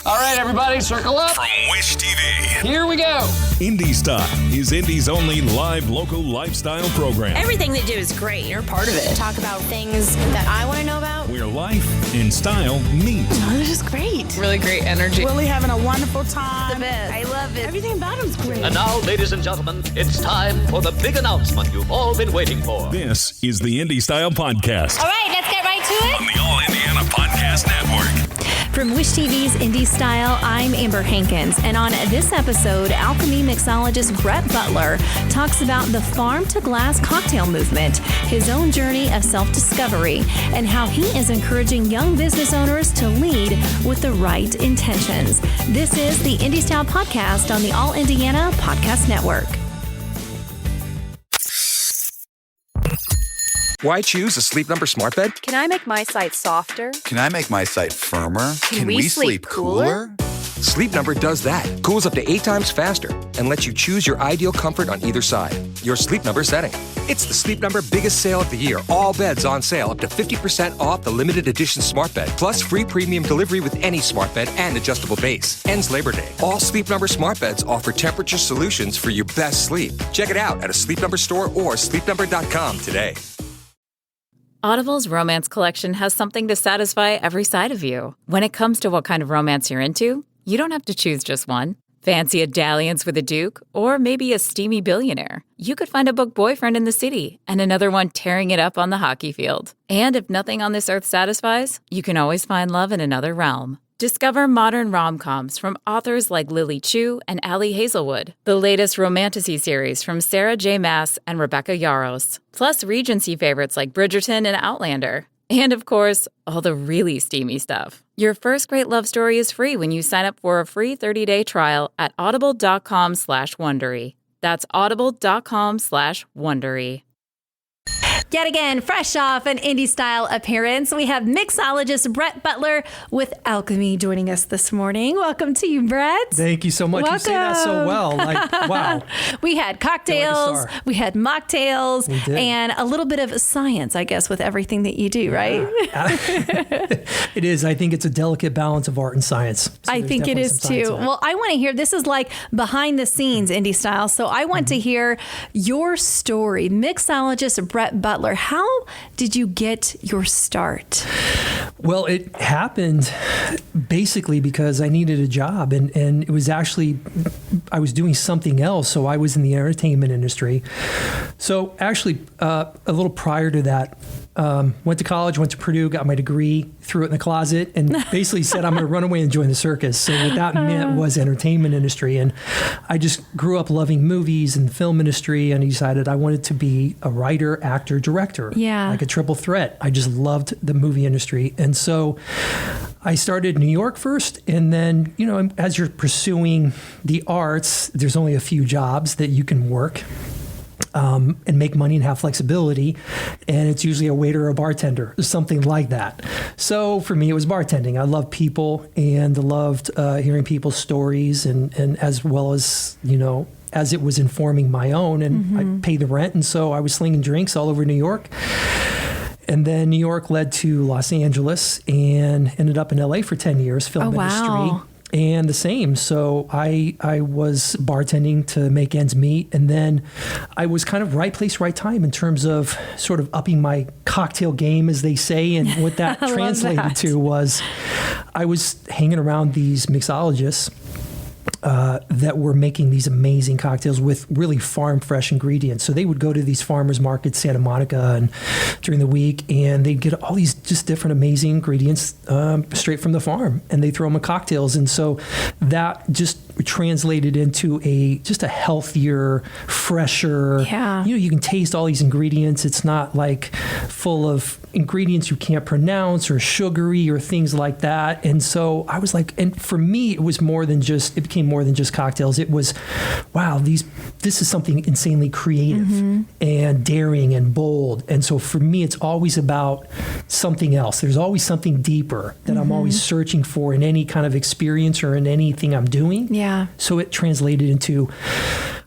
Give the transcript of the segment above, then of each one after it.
All right, everybody, circle up. From Wish TV. Here we go. Indy Style is Indy's only live local lifestyle program. Everything they do is great. You're part of it. Talk about things that I want to know about. Where life and style meet. Oh, this is great. Really great energy. Really having a wonderful time. The best. I love it. Everything about him's great. And now, ladies and gentlemen, it's time for the big announcement you've all been waiting for. This is the Indy Style Podcast. All right, let's get right to it. On the All Indiana Podcast Network. From Wish TV's Indy Style, I'm Amber Hankins, and on this episode, alchemy mixologist Brett Butler talks about the farm-to-glass cocktail movement, his own journey of self-discovery, and how he is encouraging young business owners to lead with the right intentions. This is the Indy Style Podcast on the All Indiana Podcast Network. Why choose a Sleep Number smart bed? Can I make my site softer? Can I make my site firmer? Can we sleep cooler? Sleep Number does that. Cools up to 8 times faster and lets you choose your ideal comfort on either side. Your Sleep Number setting. It's the Sleep Number biggest sale of the year. All beds on sale, up to 50% off the limited edition smart bed, plus free premium delivery with any smart bed and adjustable base. Ends Labor Day. All Sleep Number smart beds offer temperature solutions for your best sleep. Check it out at a Sleep Number store or sleepnumber.com today. Audible's romance collection has something to satisfy every side of you. When it comes to what kind of romance you're into, you don't have to choose just one. Fancy a dalliance with a duke, or maybe a steamy billionaire. You could find a book boyfriend in the city and another one tearing it up on the hockey field. And if nothing on this earth satisfies, you can always find love in another realm. Discover modern rom-coms from authors like Lily Chu and Allie Hazelwood, the latest romantasy series from Sarah J. Maas and Rebecca Yarros, plus Regency favorites like Bridgerton and Outlander. And of course, all the really steamy stuff. Your first great love story is free when you sign up for a free 30-day trial at audible.com/Wondery. That's audible.com/Wondery. Yet again, fresh off an Indy Style appearance, we have mixologist Brett Butler with Alchemy joining us this morning. Welcome to you, Brett. Thank you so much. Welcome. You say that so well. Like, wow. We had cocktails, we had mocktails, We did. and a little bit of science, I guess, with everything that you do, right? It is. I think it's a delicate balance of art and science. So I think it is too. Well, I want to hear, this is like behind the scenes Indy Style. So I want to hear your story. Mixologist Brett Butler, how did you get your start? Well, it happened basically because I needed a job, and it was actually, I was doing something else. So I was in the entertainment industry. So actually, a little prior to that, went to college, went to Purdue, got my degree, threw it in the closet, and basically said, I'm going to run away and join the circus. So what that meant was entertainment industry. And I just grew up loving movies and the film industry, and I decided I wanted to be a writer, actor, director. Yeah. Like a triple threat. I just loved the movie industry. And so I started in New York first, and then, you know, as you're pursuing the arts, there's only a few jobs that you can work. And make money and have flexibility. And it's usually a waiter or a bartender, something like that. So for me, it was bartending. I loved people and loved hearing people's stories, and as well as, you know, as it was informing my own. And I paid the rent. And so I was slinging drinks all over New York. And then New York led to Los Angeles and ended up in LA for 10 years, film industry. And the same. So I was bartending to make ends meet. And then I was kind of right place, right time in terms of sort of upping my cocktail game, as they say. And what that translated to was I was hanging around these mixologists that were making these amazing cocktails with really farm fresh ingredients. So they would go to these farmers markets, Santa Monica, and during the week, and they'd get all these just different amazing ingredients straight from the farm, and they throw them in cocktails. And so that just translated into just a healthier, fresher, you know, you can taste all these ingredients. It's not like full of ingredients you can't pronounce or sugary or things like that. And so I was like, and for me, it became more than just cocktails. It was, wow, this is something insanely creative and daring and bold. And so for me, it's always about something else. There's always something deeper that I'm always searching for in any kind of experience or in anything I'm doing. Yeah. So it translated into,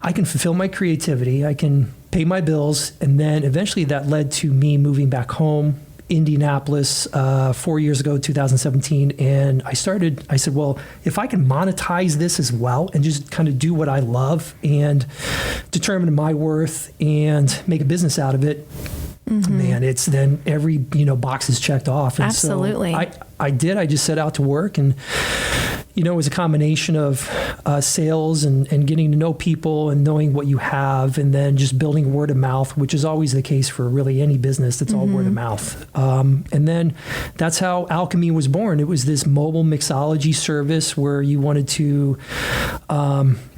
I can fulfill my creativity, I can pay my bills, and then eventually that led to me moving back home Indianapolis 4 years ago, 2017. And I said, well, if I can monetize this as well and just kind of do what I love and determine my worth and make a business out of it, man, it's then every, box is checked off. And Absolutely. So I did. I just set out to work, and, it was a combination of sales and getting to know people and knowing what you have, and then just building word of mouth, which is always the case for really any business. That's all word of mouth. And then that's how Alchemy was born. It was this mobile mixology service where you wanted to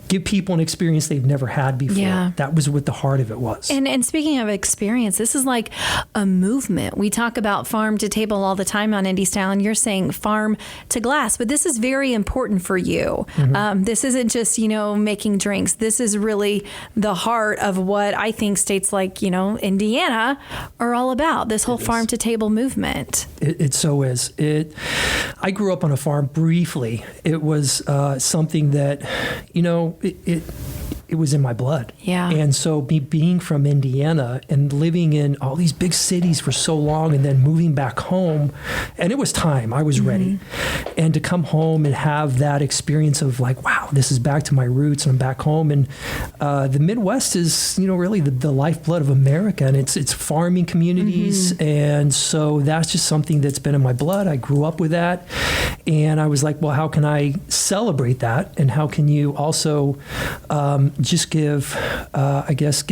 give people an experience they've never had before. Yeah. That was what the heart of it was. And speaking of experience, this is like a movement. We talk about farm to table all the time on Indy Style, and you're saying farm to glass, but this is very important for you. This isn't just, making drinks. This is really the heart of what I think states like, Indiana are all about, this whole farm to table movement. It so is. I grew up on a farm briefly. It was something that, it was in my blood. Yeah. And so me being from Indiana and living in all these big cities for so long and then moving back home, and it was time. I was ready. And to come home and have that experience of like, wow, this is back to my roots and I'm back home. And the Midwest is, really the lifeblood of America, and it's farming communities. And so that's just something that's been in my blood. I grew up with that. And I was like, well, how can I celebrate that? And how can you also just give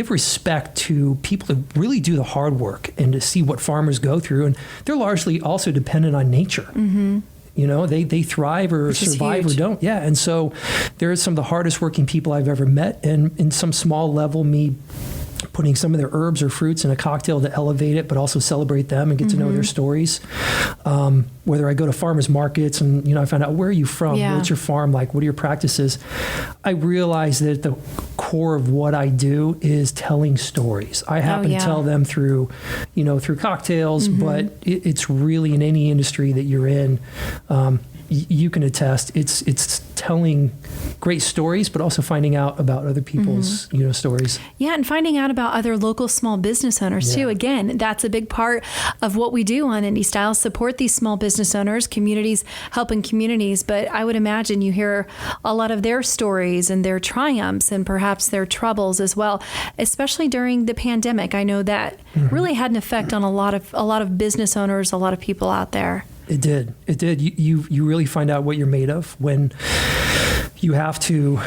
respect to people that really do the hard work and to see what farmers go through. And they're largely also dependent on nature. They thrive or survive or don't. Yeah. And so they're some of the hardest working people I've ever met. And in some small level, me putting some of their herbs or fruits in a cocktail to elevate it, but also celebrate them and get to know their stories. Whether I go to farmers markets and, I find out, where are you from? Yeah. What's your farm like? What are your practices? I realize that the core of what I do is telling stories. I happen to tell them through cocktails, but it's really in any industry that you're in. You can attest. It's telling great stories, but also finding out about other people's stories. Yeah, and finding out about other local small business owners too. Again, that's a big part of what we do on Indy Style, support these small business owners, communities, helping communities. But I would imagine you hear a lot of their stories and their triumphs and perhaps their troubles as well, especially during the pandemic. I know that really had an effect on a lot of business owners, a lot of people out there. It did. You really find out what you're made of when you have to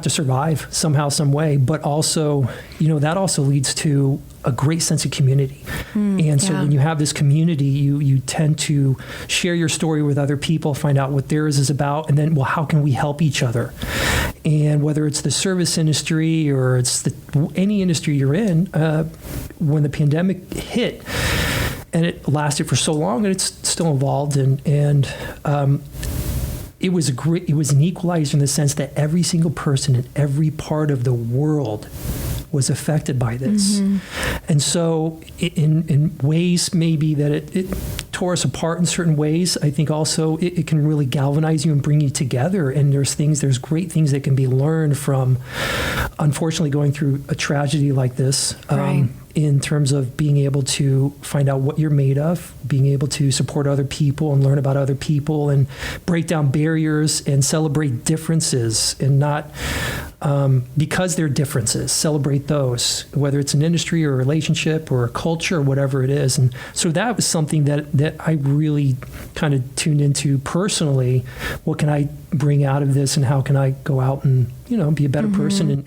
survive somehow, some way. But also, that also leads to a great sense of community. And so when you have this community, you tend to share your story with other people, find out what theirs is about, and then, well, how can we help each other? And whether it's the service industry or it's any industry you're in, when the pandemic hit, and it lasted for so long, and it's still evolved, and it was an equalizer in the sense that every single person in every part of the world was affected by this. And so in ways maybe that it tore us apart in certain ways, I think also it can really galvanize you and bring you together. And there's great things that can be learned from, unfortunately, going through a tragedy like this. In terms of being able to find out what you're made of, being able to support other people and learn about other people and break down barriers and celebrate differences, and not because they're differences, celebrate those, whether it's an industry or a relationship or a culture or whatever it is. And so that was something that I really kind of tuned into personally. What can I bring out of this, and how can I go out and be a better person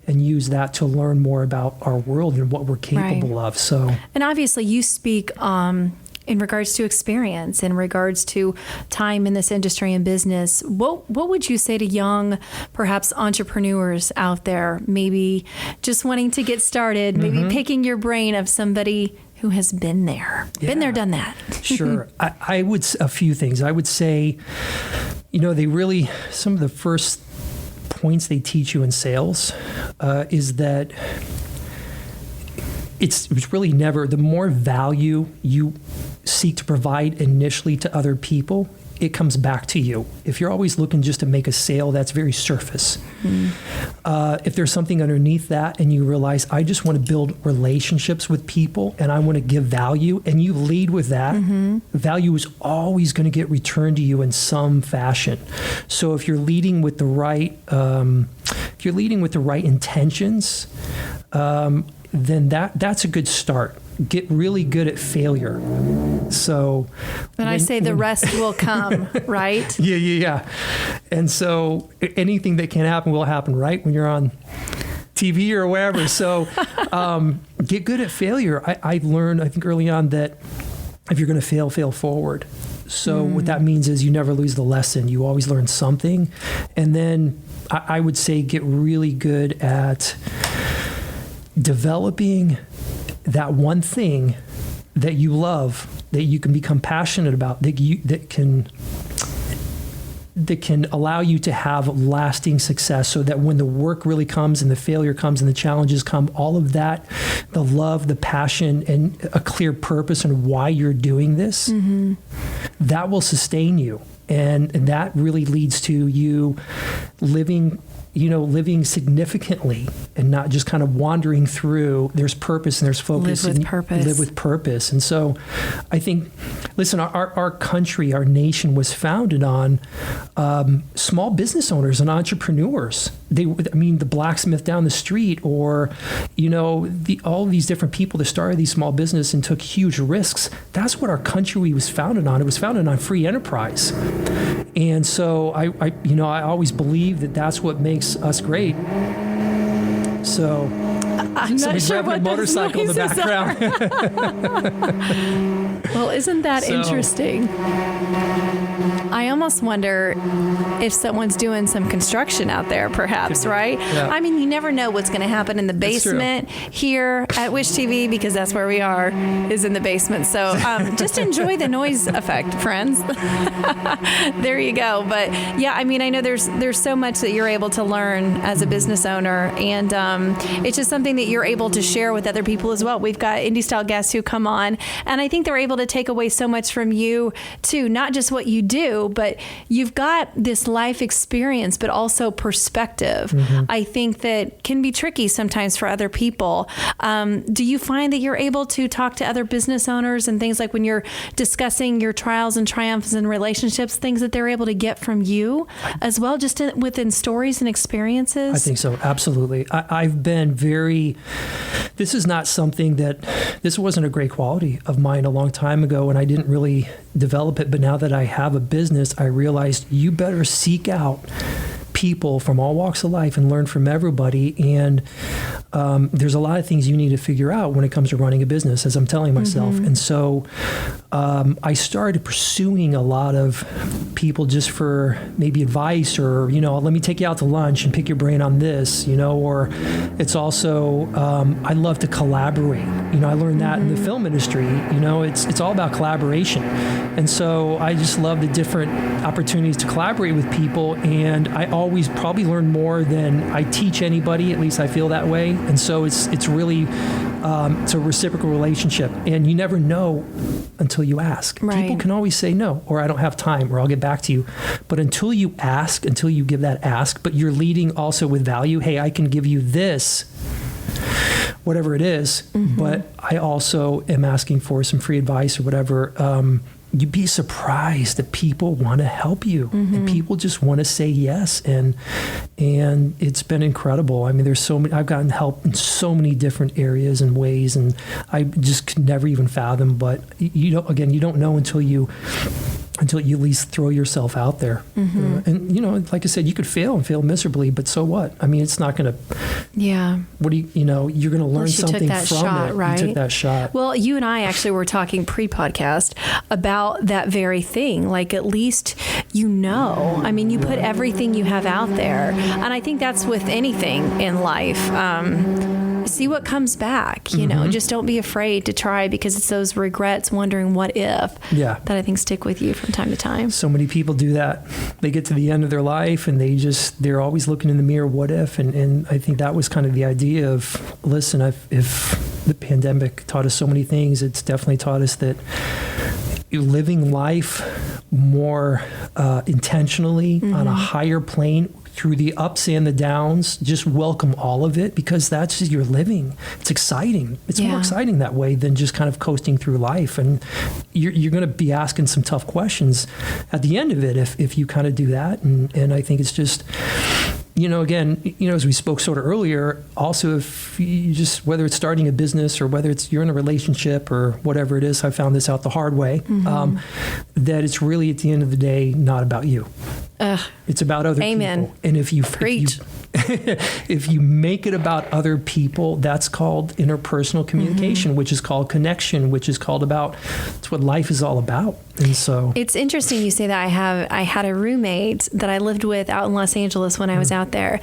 and use that to learn more about our world and what we're capable of. So, and obviously you speak in regards to experience, in regards to time in this industry and business. What would you say to young, perhaps entrepreneurs out there, maybe just wanting to get started, maybe picking your brain of somebody who has been there, done that? Sure. I would, a few things. I would say, some of the first points they teach you in sales is that it's really never, the more value you seek to provide initially to other people, it comes back to you. If you're always looking just to make a sale, that's very surface. If there's something underneath that and you realize, I just want to build relationships with people and I want to give value, and you lead with that, value is always going to get returned to you in some fashion. So if you're leading with the right, intentions, then that's a good start. Get really good at failure. So, and I say the rest will come, right? Yeah. And so anything that can happen will happen, right? When you're on TV or wherever. So get good at failure. I learned, I think early on, that if you're going to fail forward. So what that means is you never lose the lesson. You always learn something. And then I would say get really good at developing that one thing that you love, that you can become passionate about, that can allow you to have lasting success, so that when the work really comes and the failure comes and the challenges come, all of that, the love, the passion, and a clear purpose and why you're doing this, that will sustain you. And that really leads to you living significantly and not just kind of wandering through. There's purpose and there's focus. Live with purpose. And so I think, listen, our country, our nation was founded on small business owners and entrepreneurs. The blacksmith down the street, or, all these different people that started these small business and took huge risks. That's what our country was founded on. It was founded on free enterprise. And so I always believe that that's what makes us great. So I'm not sure what a motorcycle in the background. Well, isn't that interesting? I almost wonder if someone's doing some construction out there, perhaps, right? Yeah. I mean, you never know what's going to happen in the basement here at Wish TV, because that's where we are, is in the basement. So just enjoy the noise effect, friends. There you go. But yeah, I mean, I know there's so much that you're able to learn as a business owner, and it's just something that you're able to share with other people as well. We've got Indy Style guests who come on, and I think they're able to take away so much from you too, not just what you do, but you've got this life experience, but also perspective. I think that can be tricky sometimes for other people. Do you find that you're able to talk to other business owners and things, like when you're discussing your trials and triumphs and relationships, things that they're able to get from you as well, just within stories and experiences? I think so. Absolutely. I've been this is not something this wasn't a great quality of mine a long time ago, and I didn't really develop it. But now that I have a business, I realized you better seek out people from all walks of life and learn from everybody. And there's a lot of things you need to figure out when it comes to running a business, as I'm telling myself. And so I started pursuing a lot of people just for maybe advice, or, let me take you out to lunch and pick your brain on this, or it's also, I love to collaborate. I learned that in the film industry. It's all about collaboration. And so I just love the different opportunities to collaborate with people. And I always probably learn more than I teach anybody. At least I feel that way. And so it's really, it's a reciprocal relationship. And you never know until you ask. Right. People can always say no, or I don't have time, or I'll get back to you. But until you ask, until you give that ask, but you're leading also with value. Hey, I can give you this, whatever it is, but I also am asking for some free advice or whatever. You'd be surprised that people want to help you, and people just want to say yes. And it's been incredible. I mean, there's so many, I've gotten help in so many different areas and ways, and I just could never even fathom, but you don't know until you at least throw yourself out there. And, like I said, you could fail and fail miserably, but so what? I mean, it's not going to, what do you're going to learn something from shot, it. Right? You took that shot. Well, you and I actually were talking pre-podcast about that very thing. Like, at least, I mean, you put everything you have out there. And I think that's with anything in life. See what comes back, just don't be afraid to try, because it's those regrets, wondering what if, that I think stick with you from time to time. So many people do that. They get to the end of their life and they're always looking in the mirror, what if? And I think that was kind of the idea of, listen, if the pandemic taught us so many things, it's definitely taught us that living life more intentionally on a higher plane through the ups and the downs. Just welcome all of it, because that's just your living. It's exciting. It's more exciting that way than just kind of coasting through life. And you're going to be asking some tough questions at the end of it if you kind of do that. And I think it's just, again, as we spoke sort of earlier, also if you just, whether it's starting a business or whether it's you're in a relationship or whatever it is, I found this out the hard way, that it's really at the end of the day not about you. It's about other people. And if you make it about other people, that's called interpersonal communication, which is called connection, which is called it's what life is all about. And so it's interesting you say that. I had a roommate that I lived with out in Los Angeles when I was out there,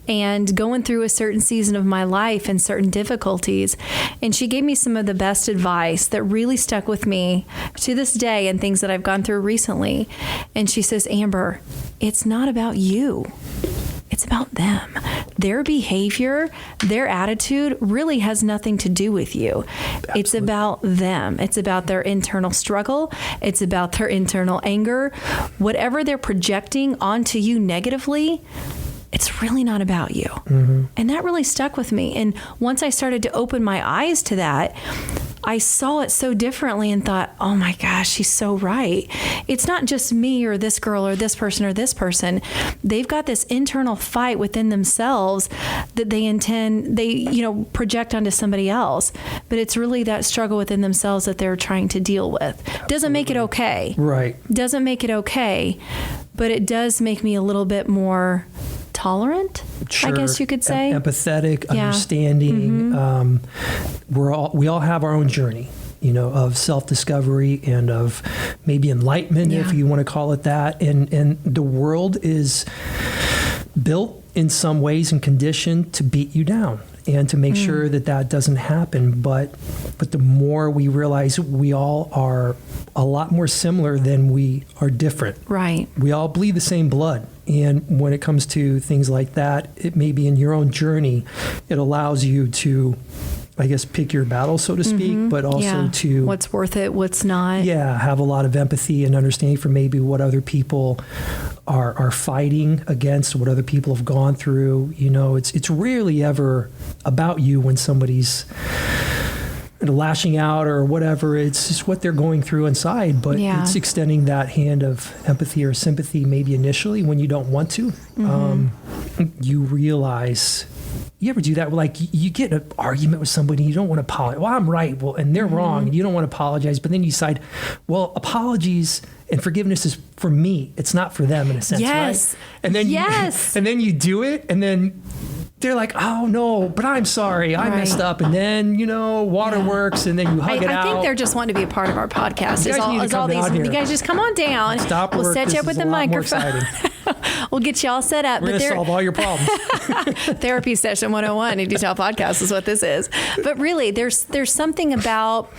and going through a certain season of my life and certain difficulties. And she gave me some of the best advice that really stuck with me to this day and things that I've gone through recently. And she says, Amber, it's not about you. It's about them. Their behavior, their attitude really has nothing to do with you. Absolutely. It's about them. It's about their internal struggle. It's about their internal anger. Whatever they're projecting onto you negatively, it's really not about you. And that really stuck with me. And once I started to open my eyes to that, I saw it so differently and thought, oh my gosh, she's so right. It's not just me or this girl or this person or this person. They've got this internal fight within themselves that they project onto somebody else. But it's really that struggle within themselves that they're trying to deal with. Doesn't make it okay. Right. Doesn't make it okay, but it does make me a little bit more tolerant, I guess you could say. Empathetic, understanding. We all have our own journey, of self-discovery and of maybe enlightenment, if you want to call it that. And the world is built in some ways and conditioned to beat you down and to make sure that doesn't happen. But the more we realize we all are a lot more similar than we are different. Right. We all bleed the same blood. And when it comes to things like that, it may be in your own journey, it allows you to, I guess, pick your battle, so to speak, but also to... What's worth it, what's not. Yeah, have a lot of empathy and understanding for maybe what other people are fighting against, what other people have gone through. It's rarely ever about you when somebody's lashing out or whatever. It's just what they're going through inside, but it's extending that hand of empathy or sympathy maybe initially when you don't want to. You realize... You ever do that? Like you get in an argument with somebody, you don't want to apologize. Well, I'm right. Well, and they're wrong. And you don't want to apologize. But then you decide, well, apologies and forgiveness is for me. It's not for them in a sense, right? And then and then you do it, and then they're like, oh no, but I'm sorry, I messed up. And then, waterworks, and then you hug it out. I think they're just wanting to be a part of our podcast. You guys just come on down. Stop work. We'll set you up with the microphone. We'll get you all set up. We're going to solve all your problems. Therapy session 101, Indy Style Podcast is what this is. But really, there's something about...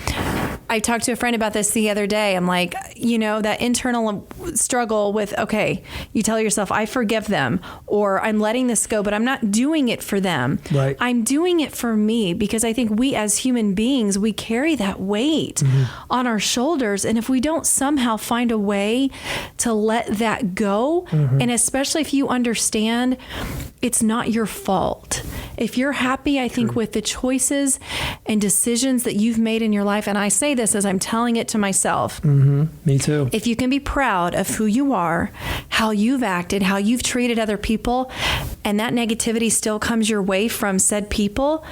I talked to a friend about this the other day. I'm like, that internal struggle with, okay, you tell yourself, I forgive them, or I'm letting this go, but I'm not doing it for them. Right. I'm doing it for me, because I think we as human beings, we carry that weight on our shoulders. And if we don't somehow find a way to let that go, and especially if you understand it's not your fault. If you're happy, I think, with the choices and decisions that you've made in your life, and I say this as I'm telling it to myself. Me too. If you can be proud of who you are, how you've acted, how you've treated other people, and that negativity still comes your way from said people,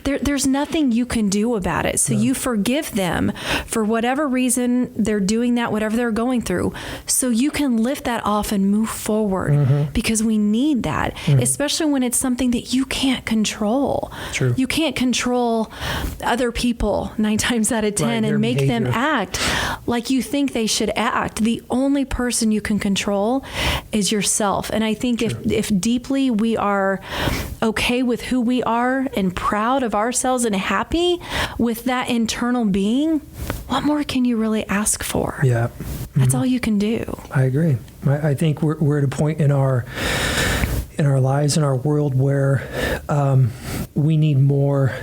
there's nothing you can do about it. So you forgive them for whatever reason they're doing that, whatever they're going through, so you can lift that off and move forward, because we need that, especially when it's something that you can't control. True. You can't control other people 9 times out of 10 and make them act like you think they should act. The only person you can control is yourself. And I think if deeply we are okay with who we are and proud of ourselves and happy with that internal being, what more can you really ask for? Yeah. That's all you can do. I agree. I think we're at a point in our lives, in our world, where we need more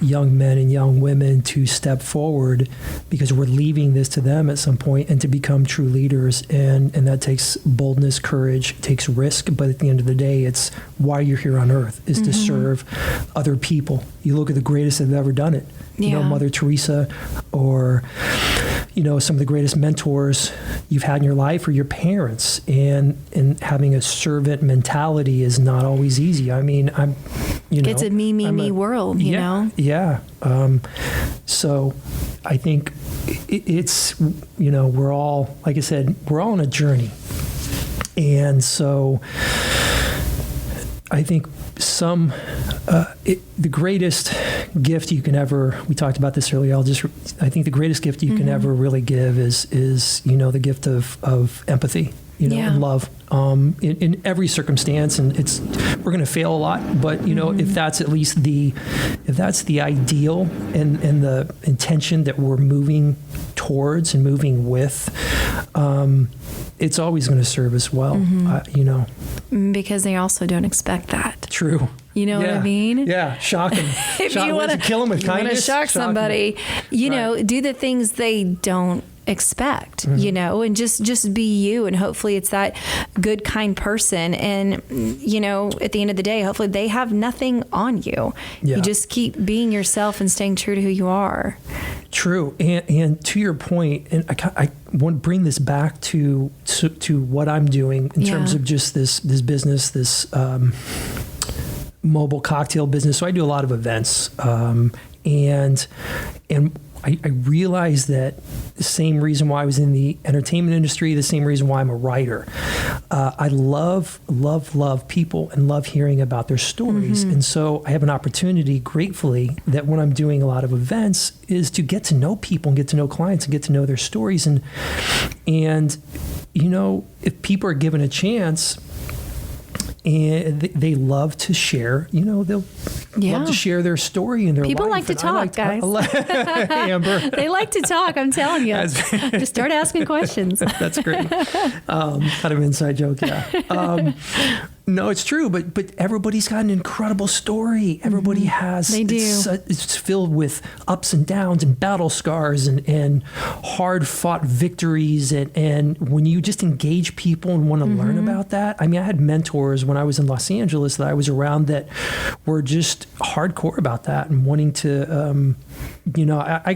young men and young women to step forward, because we're leaving this to them at some point, and to become true leaders. And that takes boldness, courage, takes risk. But at the end of the day, it's why you're here on earth, is to serve other people. You look at the greatest that have ever done it. You know, Mother Teresa, or, you know, some of the greatest mentors you've had in your life, or your parents. And having a servant mentality is not always easy. I mean, it's a me world, you know? Yeah. So I think it's, you know, we're all, like I said, we're all on a journey. And so I think the greatest gift you can ever, we talked about this earlier, I think the greatest gift you can ever really give is, you know, the gift of empathy, you know, and love, in every circumstance. And we're going to fail a lot, but, you know, if that's at least if that's the ideal and the intention that we're moving towards and moving with, it's always going to serve us well, you know. Because they also don't expect that. True. You know what I mean? Yeah, shock them. If you want to kill them with kindness, shock somebody, you know, do the things they don't expect, you know, and just be you. And hopefully it's that good, kind person. And, you know, at the end of the day, hopefully they have nothing on you. Yeah. You just keep being yourself and staying true to who you are. True. And to your point, and I want to bring this back to what I'm doing in terms of just this business, this mobile cocktail business. So I do a lot of events, and I realized that the same reason why I was in the entertainment industry, the same reason why I'm a writer. I love people and love hearing about their stories. And so I have an opportunity, gratefully, that when I'm doing a lot of events is to get to know people and get to know clients and get to know their stories. And you know, if people are given a chance, and they love to share, you know, they'll love to share their story and their people life. People like to talk, guys. Amber. They like to talk, I'm telling you. Just start asking questions. That's great. Kind of an inside joke, yeah. No, it's true, but everybody's got an incredible story. Everybody has. They do. It's filled with ups and downs and battle scars and hard-fought victories. And when you just engage people and want to learn about that, I mean, I had mentors when I was in Los Angeles that I was around that were just hardcore about that and wanting to, you know, I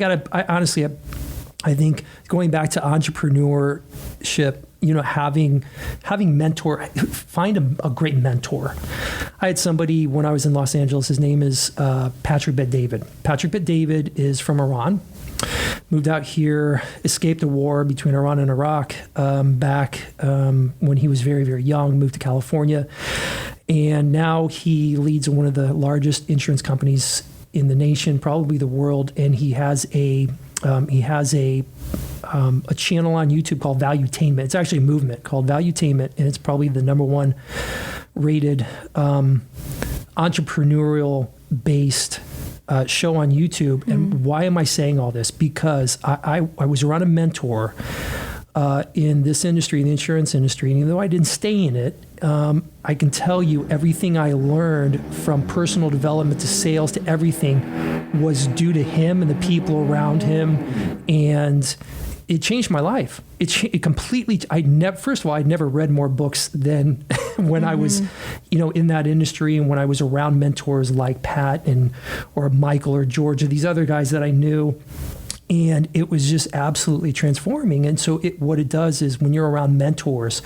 think going back to entrepreneurship, you know, having find a great mentor. I had somebody when I was in Los Angeles, his name is Patrick Bet David. Patrick Bet David is from Iran, moved out here, escaped a war between Iran and Iraq back when he was very, very young, moved to California. And now he leads one of the largest insurance companies in the nation, probably the world. And he has a channel on YouTube called Valuetainment. It's actually a movement called Valuetainment, and it's probably the #1 rated entrepreneurial-based show on YouTube. And why am I saying all this? Because I was around a mentor in this industry, in the insurance industry, and even though I didn't stay in it, I can tell you everything I learned from personal development to sales to everything was due to him and the people around him, and it changed my life. It completely. First of all, I'd never read more books than when I was, you know, in that industry, and when I was around mentors like Pat or Michael or George or these other guys that I knew. And it was just absolutely transforming. And so what it does is when you're around mentors,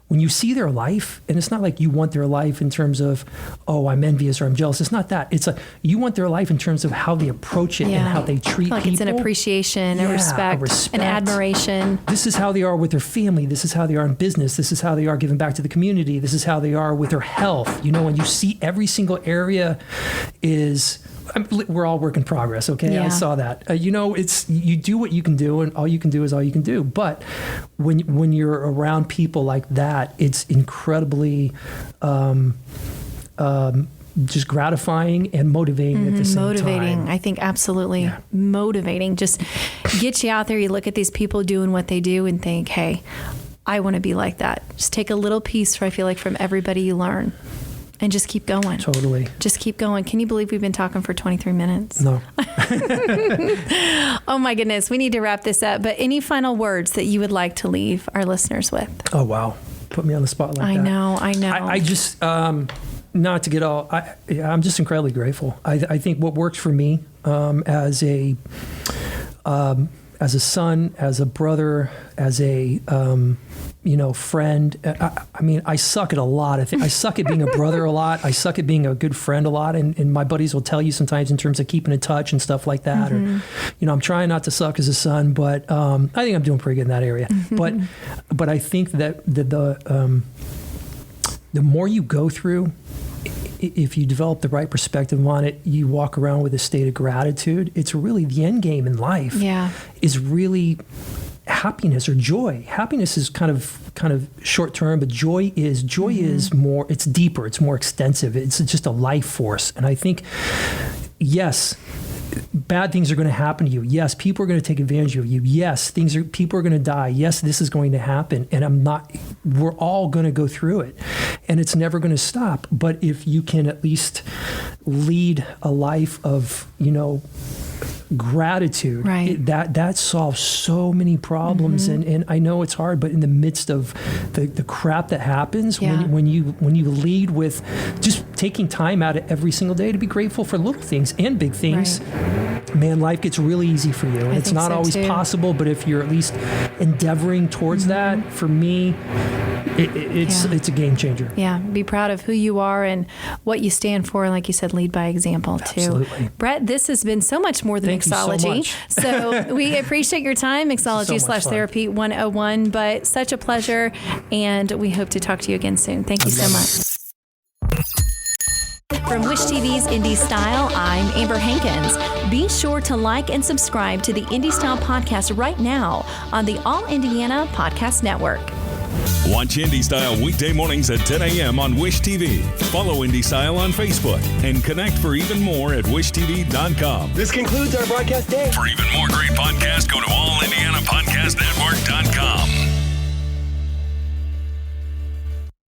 when you see their life, and it's not like you want their life in terms of, oh, I'm envious or I'm jealous. It's not that. It's like you want their life in terms of how they approach it and how they treat people. It's an appreciation, a respect, an admiration. This is how they are with their family. This is how they are in business. This is how they are giving back to the community. This is how they are with their health. You know, and you see every single area we're all work in progress, okay? Yeah. I saw that. You know, you do what you can do, and all you can do is all you can do. But when you're around people like that, it's incredibly just gratifying and motivating at the same time. Motivating, I think, absolutely motivating. Just get you out there. You look at these people doing what they do and think, hey, I want to be like that. Just take a little piece, I feel like, from everybody you learn. And just keep going. Totally. Just keep going. Can you believe we've been talking for 23 minutes? No. Oh my goodness. We need to wrap this up. But any final words that you would like to leave our listeners with? Oh, wow. Put me on the spot like that. I know. I just, not to get all, I'm just incredibly grateful. I think what works for me as a son, as a brother, as a, friend. I mean, I suck at a lot. I suck at being a brother a lot. I suck at being a good friend a lot. And my buddies will tell you sometimes in terms of keeping in touch and stuff like that. Or, I'm trying not to suck as a son, but I think I'm doing pretty good in that area. But I think that the more you go through, if you develop the right perspective on it, you walk around with a state of gratitude. It's really the end game in life. Yeah. Is really happiness or joy. Happiness is kind of short term, but joy is more. It's deeper. It's more extensive. It's just a life force. And I think, yes, bad things are going to happen to you. Yes, people are going to take advantage of you. Yes, people are going to die. Yes, this is going to happen. And we're all going to go through it. And it's never going to stop. But if you can at least lead a life of, gratitude, right. that solves so many problems. And I know it's hard, but in the midst of the crap that happens, when you lead with just taking time out of every single day to be grateful for little things and big things, man, life gets really easy for you. And it's not always possible, but if you're at least endeavoring towards that, for me, it's a game changer. Yeah. Be proud of who you are and what you stand for. And like you said, lead by example too. Absolutely. Brett, this has been so much more than mixology. So we appreciate your time, Mixology/Therapy 101, but such a pleasure. And we hope to talk to you again soon. Thank you so much. From Wish TV's Indy Style, I'm Amber Hankins. Be sure to like and subscribe to the Indy Style Podcast right now on the All Indiana Podcast Network. Watch Indy Style weekday mornings at 10 a.m. on Wish TV. Follow Indy Style on Facebook and connect for even more at wishtv.com. This concludes our broadcast day. For even more great podcasts, go to allindianapodcastnetwork.com.